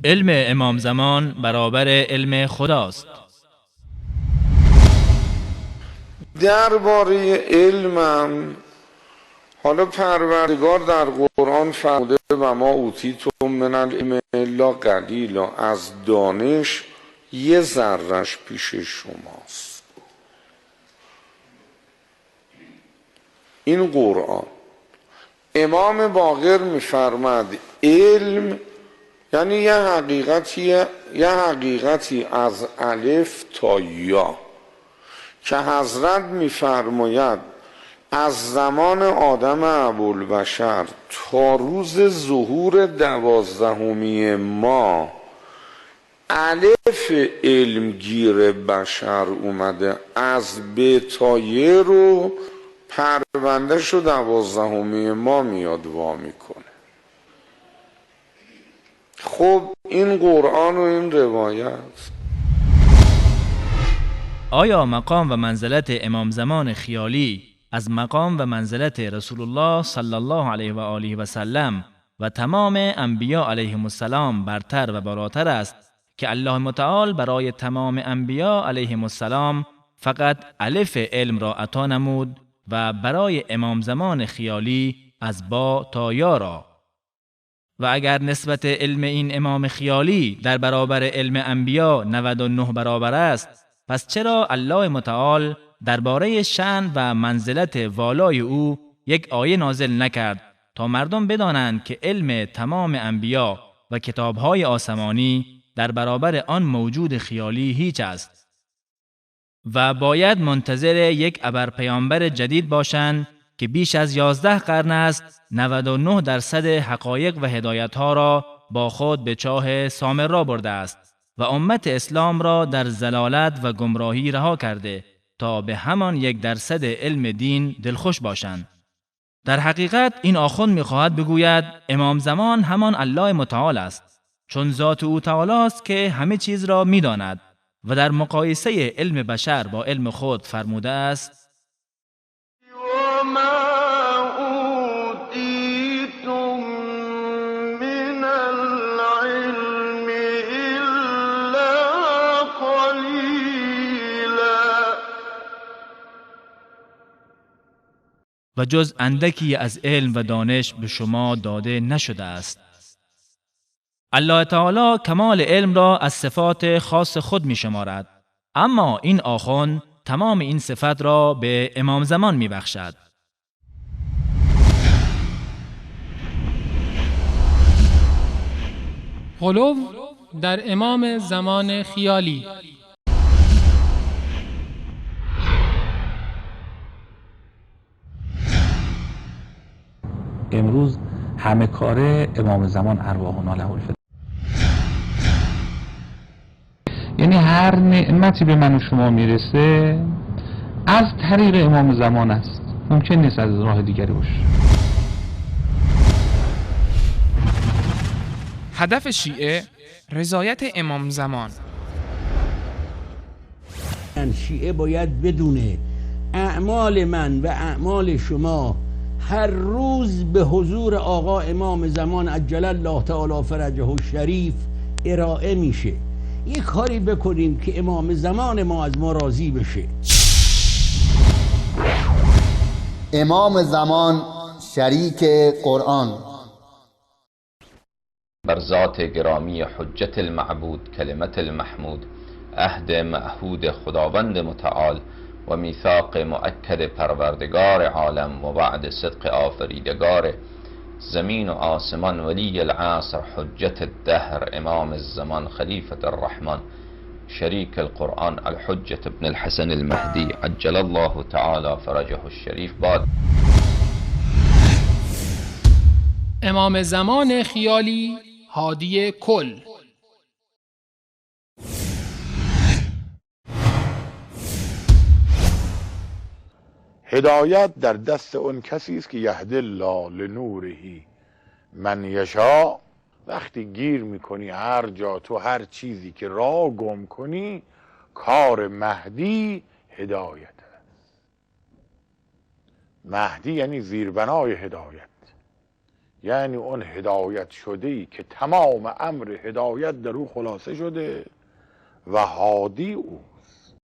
علم امام زمان برابر علم خداست. درباره علمم حالا پروردگار در قرآن فرموده و ما اوتیتم من العلم الا قلیلا، از دانش یه ذره‌اش پیش شماست. این قرآن. امام باقر میفرماد علم یعنی یه حقیقتی از الف تا یا که حضرت میفرماید از زمان آدم ابوالبشر تا روز ظهور 12 ماه الف علمگیر بشر اومده، از ب تا ی رو پروندهش رو 12 ماه میاد وا میکنه. خب این قرآن و این روایت. آیا مقام و منزلت امام زمان خیالی از مقام و منزلت رسول الله صلی الله علیه و آله و سلم و تمام انبیاء علیهم السلام برتر و بالاتر است که الله متعال برای تمام انبیاء علیهم السلام فقط الف علم را عطا نمود و برای امام زمان خیالی از با تا یا را؟ و اگر نسبت علم این امام خیالی در برابر علم انبیا 99 برابر است، پس چرا الله متعال درباره شأن و منزلت والای او یک آیه نازل نکرد تا مردم بدانند که علم تمام انبیا و کتابهای آسمانی در برابر آن موجود خیالی هیچ است و باید منتظر یک ابرپیامبر جدید باشند که بیش از 11 قرن است 99% حقایق و هدایتها را با خود به چاه سامرا برده است و امت اسلام را در ضلالت و گمراهی رها کرده تا به همان 1% علم دین دلخوش باشند. در حقیقت این آخوند می‌خواهد بگوید امام زمان همان الله متعال است، چون ذات او تعالی است که همه چیز را می‌داند و در مقایسه علم بشر با علم خود فرموده است و جز اندکی از علم و دانش به شما داده نشده است. الله تعالی کمال علم را از صفات خاص خود می شمارد، اما این آخوند تمام این صفت را به امام زمان می بخشد. غلو در امام زمان خیالی. امروز همه کاره امام زمان ارواحنا له الفدا، یعنی هر نعمتی به من و شما میرسه از طریق امام زمان است، ممکن نیست از راه دیگری باشه. هدف شیعه رضایت امام زمان. شیعه باید بدونه اعمال من و اعمال شما هر روز به حضور آقا امام زمان عجل الله تعالی فرجه الشریف ارائه میشه. یک کاری بکنیم که امام زمان ما از ما راضی بشه. امام زمان شریک قرآن. بر ذات گرامی حجت المعبود کلمت المحمود، عهد معهود خداوند متعال و میثاق مؤکد پروردگار عالم و وعد صدق آفریدگار زمین و آسمان ولی العصر حجت الدهر امام الزمان خلیفة الرحمن شریک القرآن الحجة ابن الحسن المهدی عجل الله تعالی فرجه الشریف باد. امام زمان خیالی هادی کل. هدایت در دست اون کسی است که یهدی الله لنوره من یشاء. وقتی گیر میکنی هر جا تو هر چیزی که راه گم کنی، کار مهدی هدایت است. مهدی یعنی زیربنای هدایت، یعنی اون هدایت شده ای که تمام امر هدایت در او خلاصه شده و هادی اوست.